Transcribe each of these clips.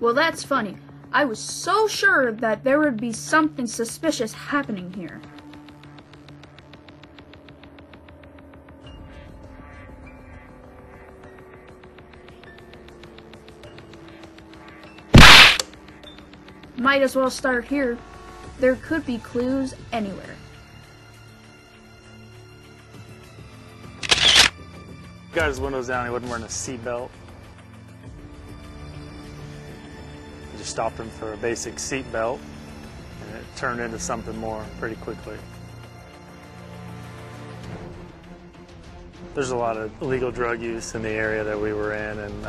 Well, that's funny. I was so sure that there would be something suspicious happening here. Might as well start here. There could be clues anywhere. Got his windows down, he wasn't wearing a seatbelt. Just stopped him for a basic seatbelt, and it turned into something more pretty quickly. There's a lot of illegal drug use in the area that we were in, and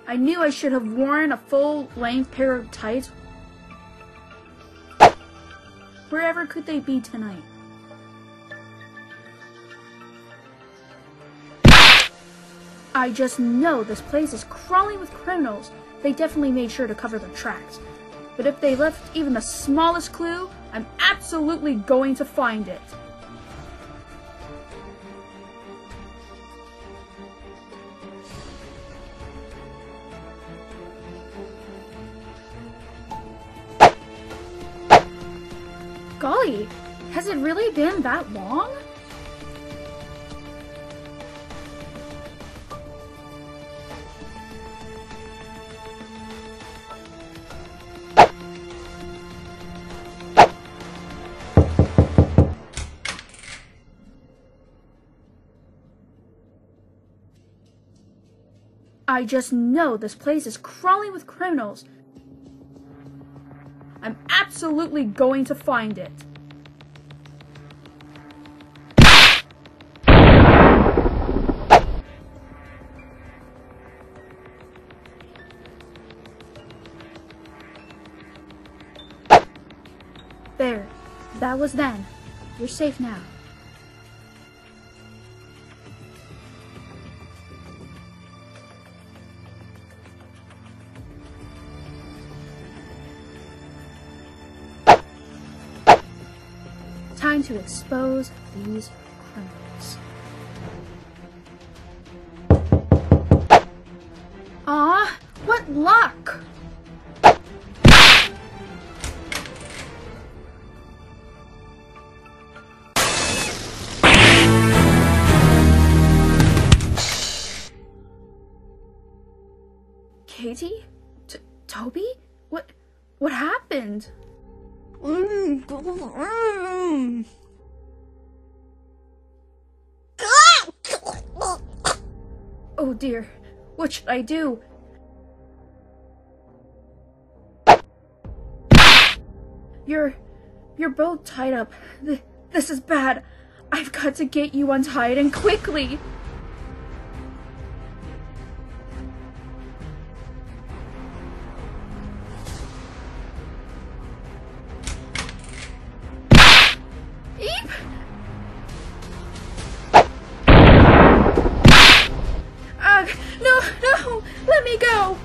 I knew I should have worn a full-length pair of tights. Wherever could they be tonight? I just know this place is crawling with criminals. They definitely made sure to cover their tracks. But if they left even the smallest clue, I'm absolutely going to find it. Golly, has it really been that long? I just know this place is crawling with criminals. I'm absolutely going to find it. There. That was then. You're safe now. Time to expose these criminals. Aw, what luck! Katy? Toby? What happened? Oh dear, what should I do? You're both tied up. This is bad. I've got to get you untied, and quickly. No, let me go.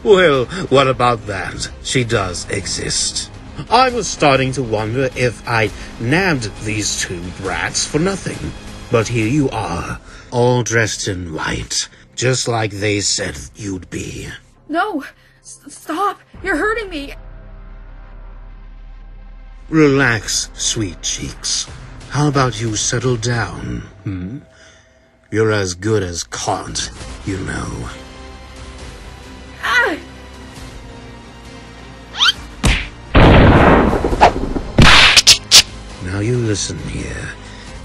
Well, what about that? She does exist. I was starting to wonder if I nabbed these two brats for nothing. But here you are, all dressed in white, just like they said you'd be. No, stop. You're hurting me. Relax, sweet cheeks. How about you settle down, You're as good as caught, you know. Ah! Now you listen here.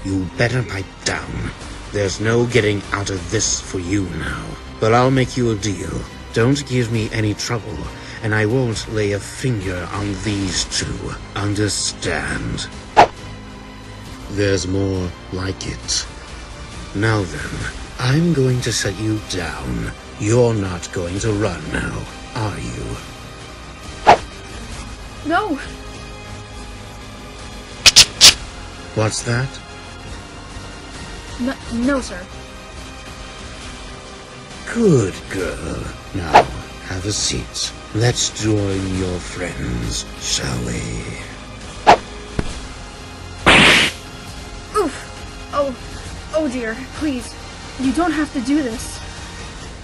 You better pipe down. There's no getting out of this for you now. But I'll make you a deal. Don't give me any trouble, and I won't lay a finger on these two. Understand? There's more like it. Now then, I'm going to set you down. You're not going to run now, are you? No. What's that? No, sir. Good girl. Now, have a seat. Let's join your friends, shall we? Oof! Oh dear, please. You don't have to do this.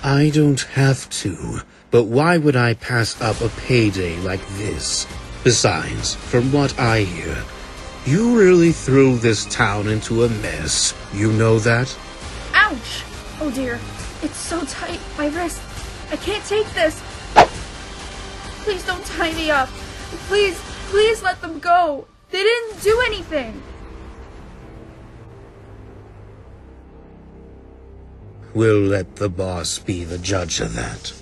I don't have to, but why would I pass up a payday like this? Besides, from what I hear, you really threw this town into a mess. You know that? Ouch! Oh dear, it's so tight, my wrist. I can't take this. Please don't tie me up. Please let them go. They didn't do anything. We'll let the boss be the judge of that.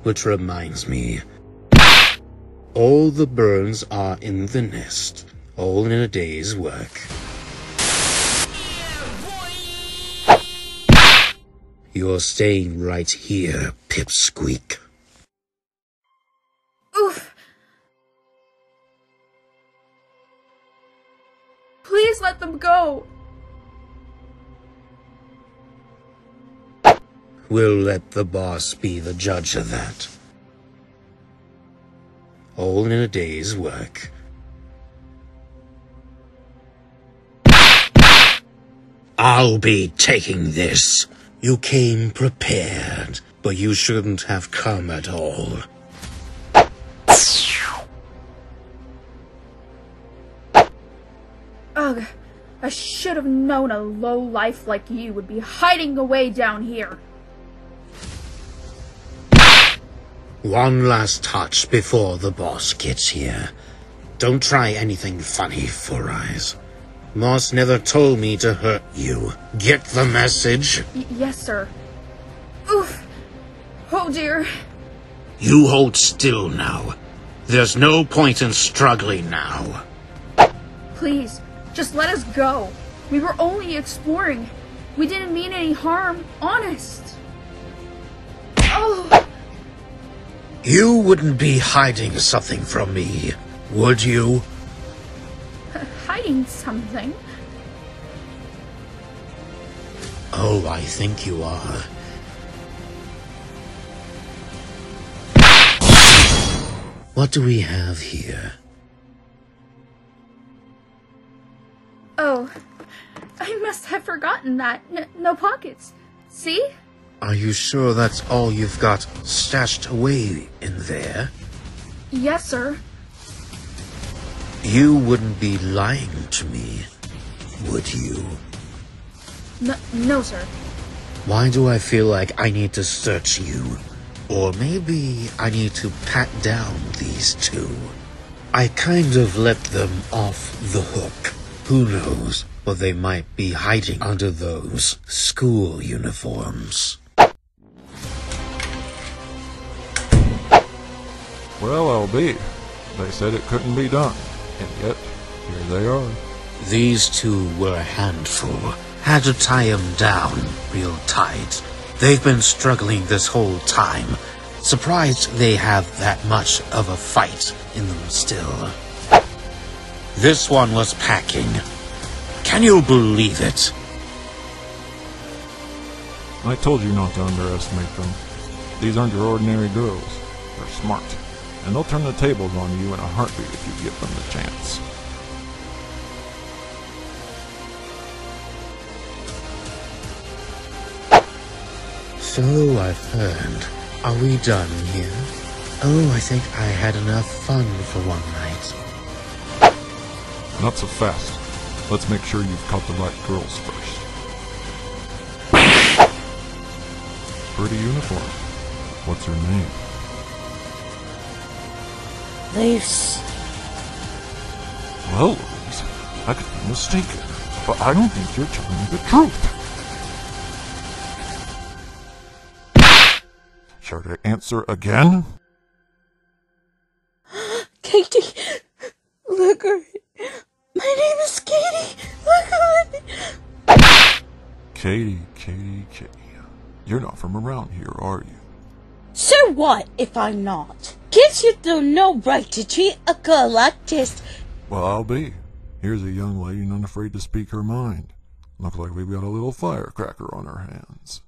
Which reminds me, all the burns are in the nest, all in a day's work. You're staying right here, Pipsqueak. Oof! Please let them go. We'll let the boss be the judge of that. All in a day's work. I'll be taking this. You came prepared, but you shouldn't have come at all. Ugh, I should have known a lowlife like you would be hiding away down here. One last touch before the boss gets here. Don't try anything funny, Four Eyes. Moss never told me to hurt you. Get the message? Yes, sir. Oof! Oh dear. You hold still now. There's no point in struggling now. Please, just let us go. We were only exploring. We didn't mean any harm, honest. Oh! You wouldn't be hiding something from me, would you? Hiding something? Oh, I think you are. What do we have here? Oh, I must have forgotten that. No pockets. See? Are you sure that's all you've got stashed away in there? Yes, sir. You wouldn't be lying to me, would you? No, sir. Why do I feel like I need to search you? Or maybe I need to pat down these two. I kind of let them off the hook. Who knows what they might be hiding under those school uniforms. Well, I'll be. They said it couldn't be done, and yet, here they are. These two were a handful. Had to tie them down real tight. They've been struggling this whole time. Surprised they have that much of a fight in them still. This one was packing. Can you believe it? I told you not to underestimate them. These aren't your ordinary girls. They're smart. And they'll turn the tables on you in a heartbeat if you give them the chance. So I've heard. Are we done here? Oh, I think I had enough fun for one night. Not so fast. Let's make sure you've caught the right girls first. Pretty uniform. What's her name? Loose. Well, Louise, I could be mistaken, but I don't think you're telling me the truth. Sure to answer again? Katy Liggott. My name is Katy Liggott. Katy. You're not from around here, are you? So what if I'm not? Kids you do no right to treat a girl like this. Well, I'll be. Here's a young lady not afraid to speak her mind. Looks like we've got a little firecracker on our hands.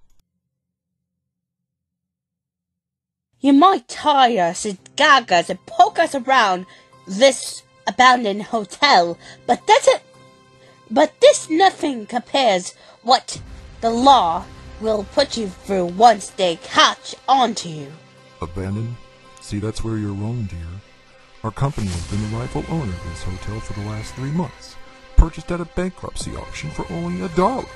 You might tie us and gag us and poke us around this abandoned hotel, but this nothing compares what the law will put you through once they catch onto you. Abandoned? See, that's where you're wrong, dear. Our company has been the rightful owner of this hotel for the last 3 months. Purchased at a bankruptcy auction for only $1.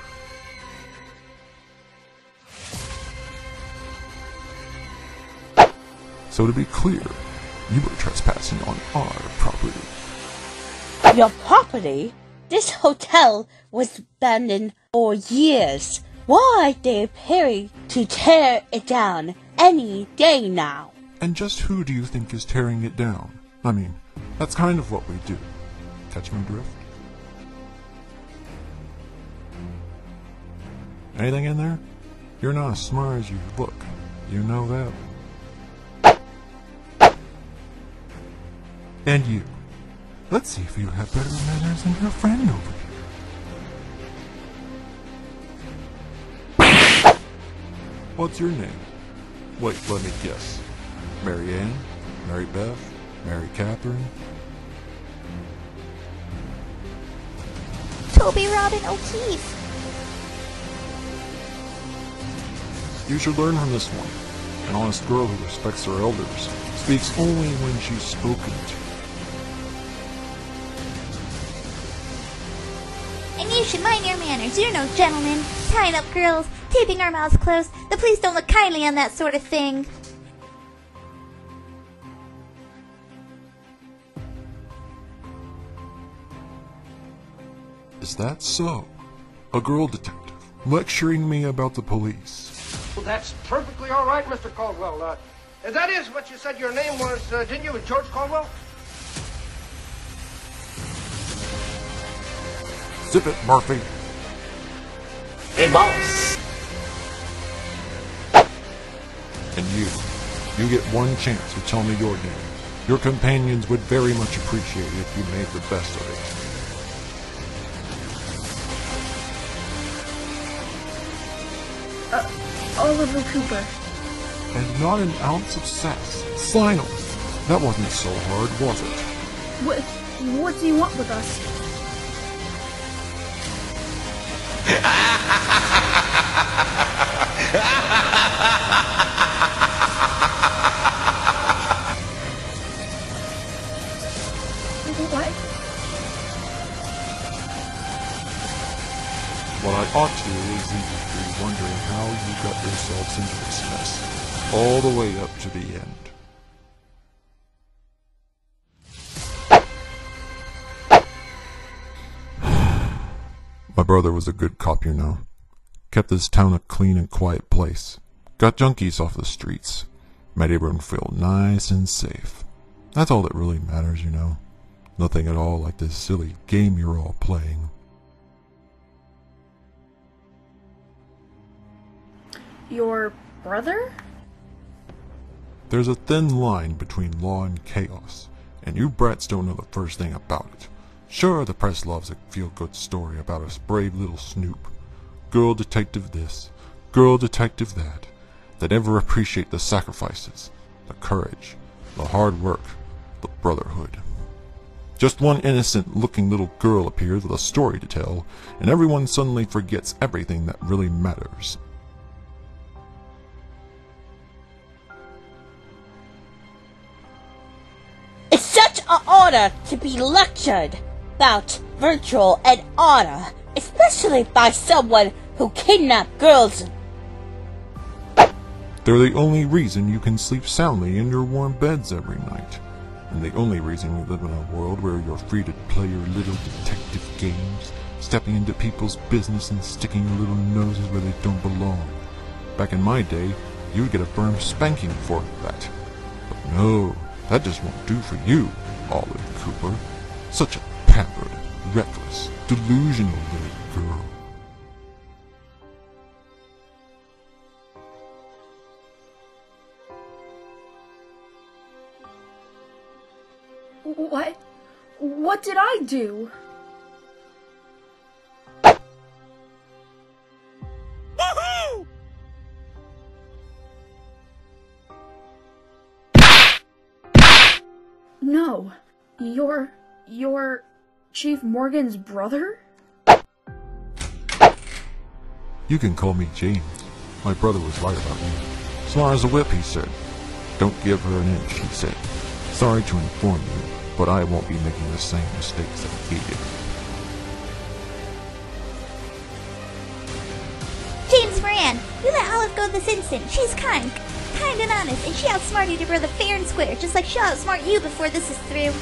So to be clear, you were trespassing on our property. Your property? This hotel was abandoned for years. Why are they appearing to tear it down any day now? And just who do you think is tearing it down? I mean, that's kind of what we do. Catch my drift? Anything in there? You're not as smart as you look. You know that. And you. Let's see if you have better manners than your friend over here. What's your name? Wait, let me guess. Mary Ann? Mary Beth? Mary Catherine? Toby Robin O'Keefe. You should learn from this one. An honest girl who respects her elders speaks only when she's spoken to. And you should mind your manners. You're no gentleman. Tying up girls, keeping our mouths closed. The police don't look kindly on that sort of thing. Is that so? A girl detective lecturing me about the police. Well, that's perfectly all right, Mr. Caldwell. That is what you said your name was, didn't you, George Caldwell? Zip it, Murphy. Hey, boss. And you get one chance to tell me your name. Your companions would very much appreciate it if you made the best of it. Oliver Cooper. And not an ounce of sass. Final. That wasn't so hard, was it? What do you want with us? What? What I ought to is leave you wondering how you got yourselves into this mess. All the way up to the end. My brother was a good cop, you know. Kept this town a clean and quiet place. Got junkies off the streets. Made everyone feel nice and safe. That's all that really matters, you know. Nothing at all like this silly game you're all playing. Your brother? There's a thin line between law and chaos, and you brats don't know the first thing about it. Sure, the press loves a feel-good story about us brave little Snoop. Girl detective this, girl detective that. They never appreciate the sacrifices, the courage, the hard work, the brotherhood. Just one innocent-looking little girl appears with a story to tell, and everyone suddenly forgets everything that really matters. It's such an honor to be lectured about virtue and honor, especially by someone who kidnapped girls. They're the only reason you can sleep soundly in your warm beds every night. And the only reason we live in a world where you're free to play your little detective games, stepping into people's business and sticking your little noses where they don't belong. Back in my day, you'd get a firm spanking for that. But no, that just won't do for you, Olive Cooper. Such a pampered, reckless, delusional little girl. What? What did I do? Woohoo! No. You're Chief Morgan's brother? You can call me James. My brother was right about you. Smart as a whip, he said. Don't give her an inch, he said. Sorry to inform you, but I won't be making the same mistakes that he did. James Moran, you let Olive go this instant. She's kind and honest, and she outsmarted your brother fair and square, just like she'll outsmart you before this is through.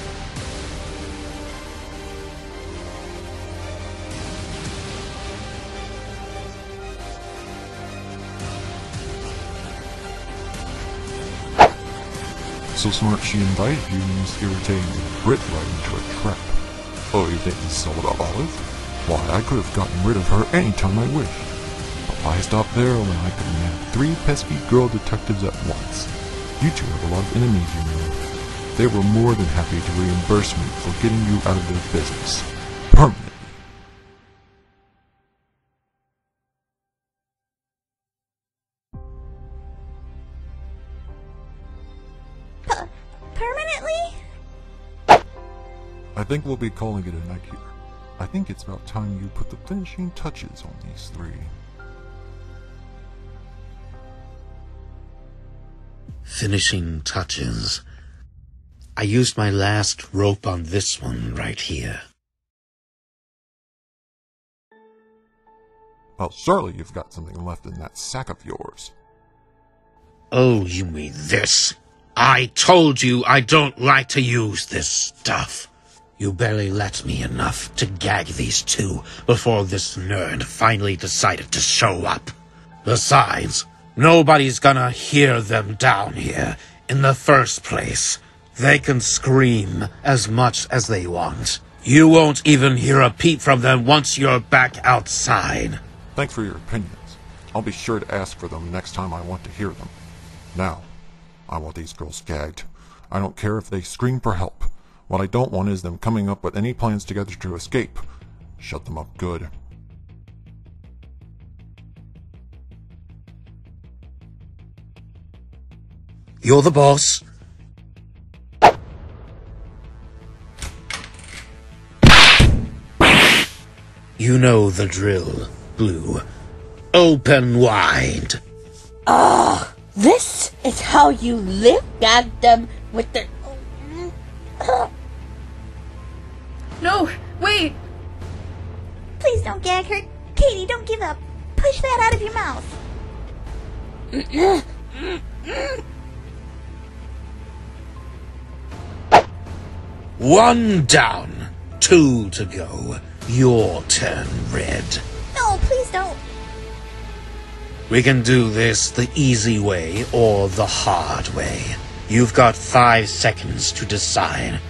So smart she invited you and this irritating Brit right into a trap. Oh, you think this is all about Olive? Why, I could have gotten rid of her any time I wished. But why stop there when I could have 3 pesky girl detectives at once? You two have a lot of enemies, you know. They were more than happy to reimburse me for getting you out of their business. Permanently. Permanently? I think we'll be calling it a night here. I think it's about time you put the finishing touches on these 3. Finishing touches. I used my last rope on this one right here. Well, surely you've got something left in that sack of yours. Oh, you mean this? I told you I don't like to use this stuff. You barely let me enough to gag these 2 before this nerd finally decided to show up. Besides, nobody's gonna hear them down here in the first place. They can scream as much as they want. You won't even hear a peep from them once you're back outside. Thanks for your opinions. I'll be sure to ask for them next time I want to hear them. Now, I want these girls gagged. I don't care if they scream for help. What I don't want is them coming up with any plans together to escape. Shut them up good. You're the boss. You know the drill, Blue. Open wide. This is how you gag them with the... No, wait! Please don't gag her. Katie, don't give up. Push that out of your mouth. One down, 2 to go. Your turn, Red. No, please don't. We can do this the easy way or the hard way. You've got 5 seconds to decide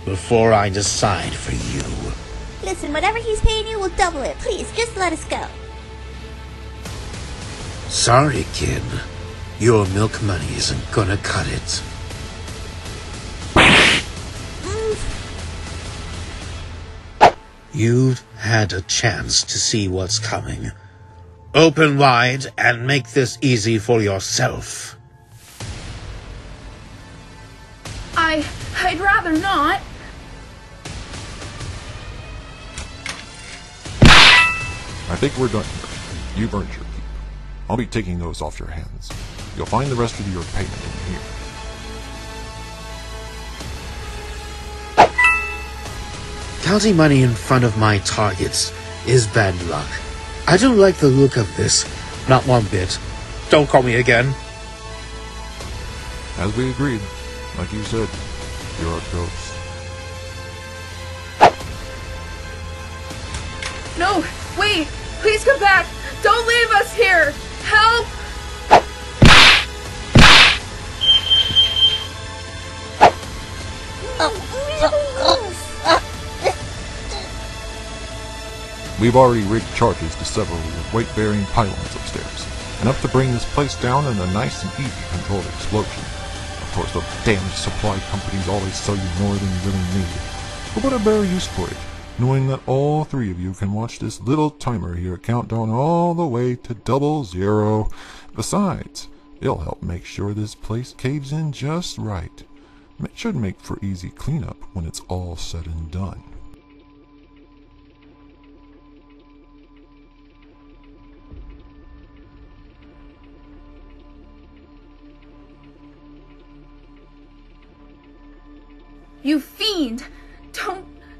before I decide for you. Listen, whatever he's paying you, we'll double it. Please, just let us go. Sorry, kid. Your milk money isn't gonna cut it. You've had a chance to see what's coming. Open wide and make this easy for yourself. I'd rather not. I think we're done here. You've earned your keep. I'll be taking those off your hands. You'll find the rest of your payment in here. Counting money in front of my targets is bad luck. I don't like the look of this. Not one bit. Don't call me again. As we agreed, like you said, you're a ghost. No, wait! Please come back! Don't leave us here! Help! We've already rigged charges to several weight-bearing pylons upstairs, enough to bring this place down in a nice and easy controlled explosion. Of course, the damned supply companies always sell you more than you really need. But what a better use for it, knowing that all 3 of you can watch this little timer here count down all the way to 00. Besides, it'll help make sure this place caves in just right. It should make for easy cleanup when it's all said and done. You fiend!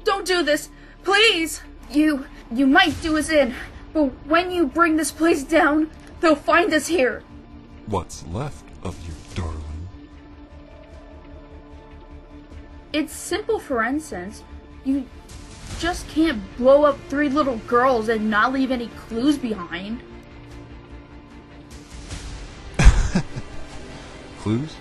Don't do this! Please! You might do us in, but when you bring this place down, they'll find us here. What's left of you, darling? It's simple, for instance. You just can't blow up 3 little girls and not leave any clues behind. Clues?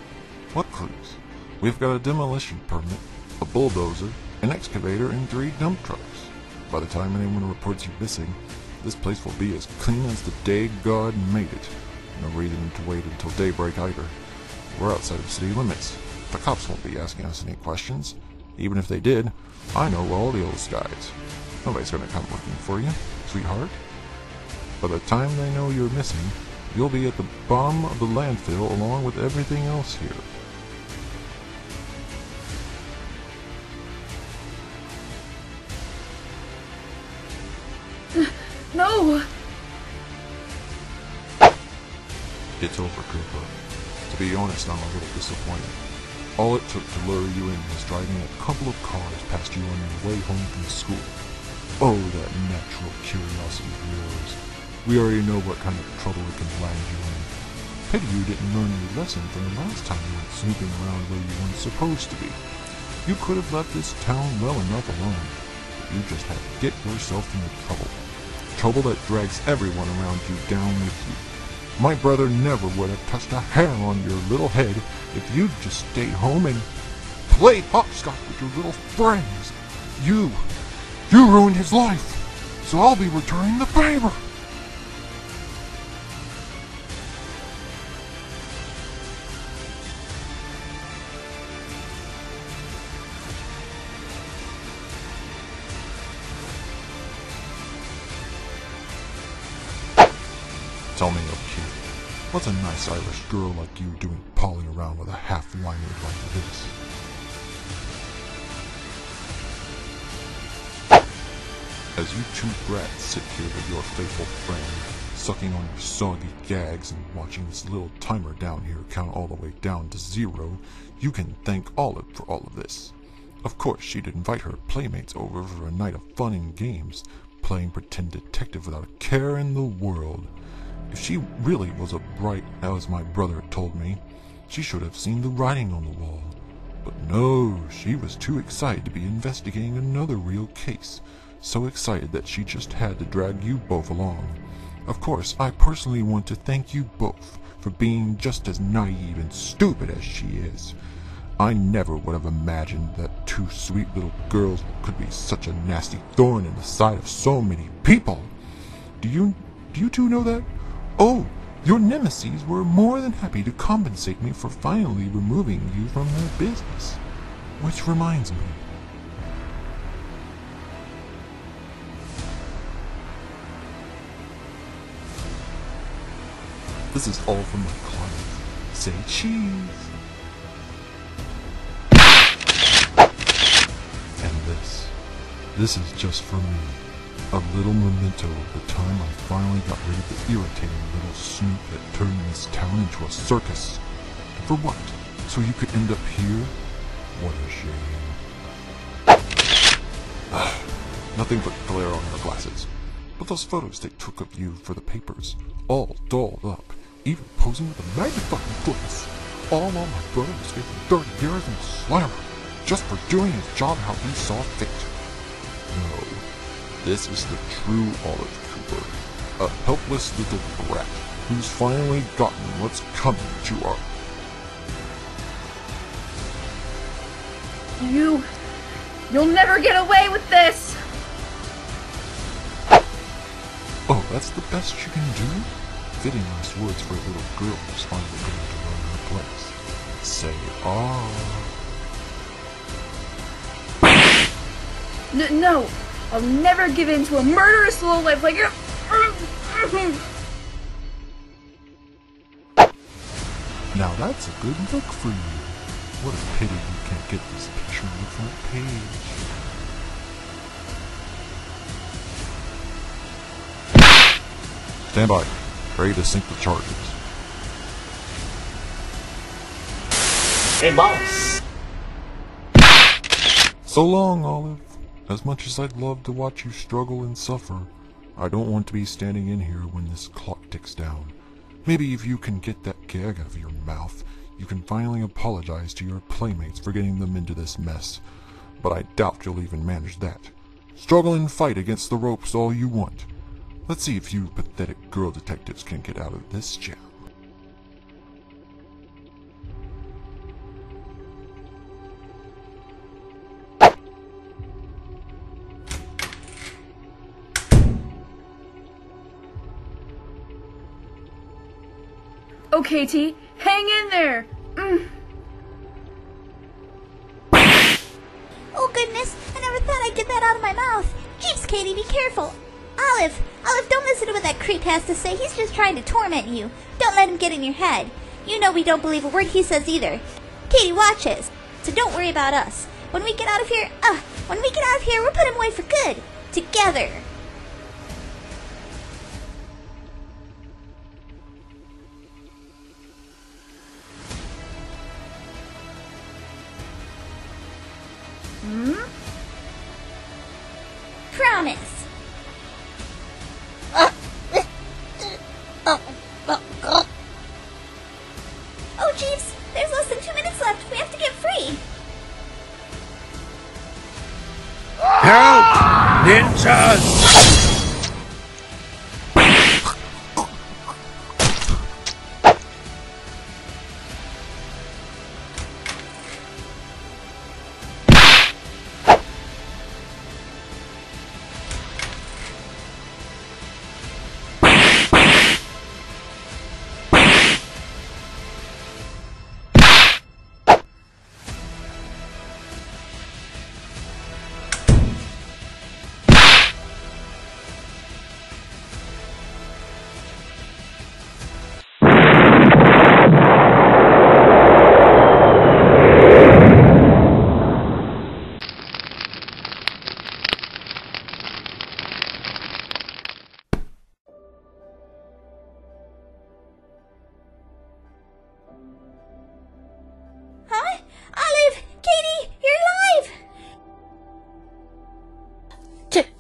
What clues? We've got a demolition permit, a bulldozer, an excavator, and 3 dump trucks. By the time anyone reports you missing, this place will be as clean as the day God made it. No reason to wait until daybreak either. We're outside of city limits. The cops won't be asking us any questions. Even if they did, I know all the old guys. Nobody's gonna come looking for you, sweetheart. By the time they know you're missing, you'll be at the bottom of the landfill along with everything else here. No! It's over, Cooper. To be honest, I'm a little disappointed. All it took to lure you in was driving a couple of cars past you on your way home from school. Oh, that natural curiosity of yours. We already know what kind of trouble it can land you in. Pity you didn't learn your lesson from the last time you went snooping around where you weren't supposed to be. You could have left this town well enough alone, but you just had to get yourself into trouble. Trouble that drags everyone around you down with you. My brother never would have touched a hair on your little head if you'd just stayed home and played hopscotch with your little friends. You ruined his life, so I'll be returning the favor. Tell me, O'Keefe, what's a nice Irish girl like you doing palling around with a half-liner like this? As you 2 brats sit here with your faithful friend, sucking on your soggy gags and watching this little timer down here count all the way down to 0, you can thank Olive for all of this. Of course, she'd invite her playmates over for a night of fun and games, playing pretend detective without a care in the world. If she really was a bright, as my brother told me, she should have seen the writing on the wall. But no, she was too excited to be investigating another real case. So excited that she just had to drag you both along. Of course, I personally want to thank you both for being just as naive and stupid as she is. I never would have imagined that 2 sweet little girls could be such a nasty thorn in the side of so many people. Do you 2 know that? Oh, your nemeses were more than happy to compensate me for finally removing you from their business. Which reminds me. This is all from my client. Say cheese. And this is just for me. A little memento of the time I finally got rid of the irritating little snoop that turned this town into a circus. And for what? So you could end up here? What a shame. Nothing but glare on your glasses. But those photos they took of you for the papers, all dolled up, even posing with a magnifying glass. All while my brother was getting 30 years in a slammer, just for doing his job how he saw fit. No. This is the true Olive Cooper, a helpless little brat who's finally gotten what's coming to her. You'll never get away with this! Oh, that's the best you can do? Fitting last words for a little girl who's finally going to run her place. Say, No! I'll never give in to a murderous lowlife like you. Now that's a good look for you. What a pity you can't get this picture on the front page. Stand by. Ready to sink the charges. Hey, boss. So long, Olive. As much as I'd love to watch you struggle and suffer, I don't want to be standing in here when this clock ticks down. Maybe if you can get that gag out of your mouth, you can finally apologize to your playmates for getting them into this mess. But I doubt you'll even manage that. Struggle and fight against the ropes all you want. Let's see if you pathetic girl detectives can get out of this jam. Okay, T, hang in there. Oh goodness, I never thought I'd get that out of my mouth. Jeez, Katy, be careful. Olive, don't listen to what that creep has to say. He's just trying to torment you. Don't let him get in your head. You know we don't believe a word he says either. Katy, watch us. So don't worry about us. When we get out of here, we'll put him away for good. Together. Promise. Oh, Jeeves, there's less than 2 minutes left. We have to get free. Help! Ninjas!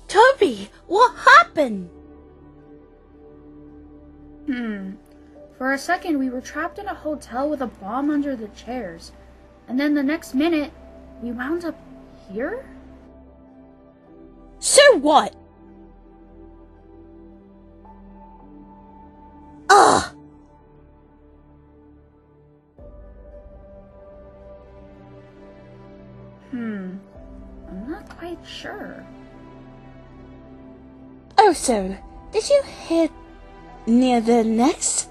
Toby, what happened? For a second, we were trapped in a hotel with a bomb under the chairs. And then the next minute, we wound up here? So what? Ugh! I'm not quite sure. Oh, so, did you hear near the next?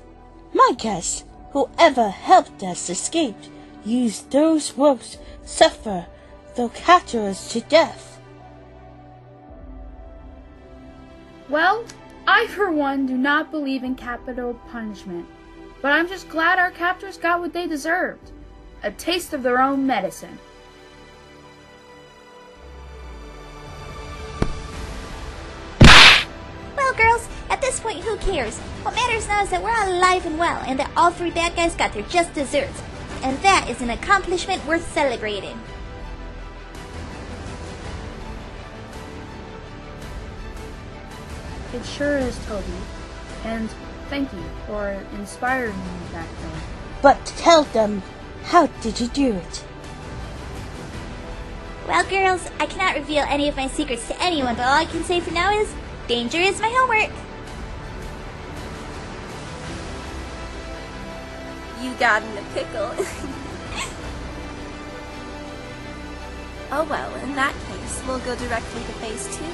My guess, whoever helped us escape used those ropes suffer the captors to death. Well, I for one do not believe in capital punishment, but I'm just glad our captors got what they deserved. A taste of their own medicine. Well, girls, at this point, who cares? What matters now is that we're alive and well, and that all three bad guys got their just desserts. And that is an accomplishment worth celebrating. It sure is, Toby. And thank you for inspiring me back then. But tell them, how did you do it? Well, girls, I cannot reveal any of my secrets to anyone, but all I can say for now is, danger is my homework. You got in a pickle. Oh well, in that case, we'll go directly to phase 2.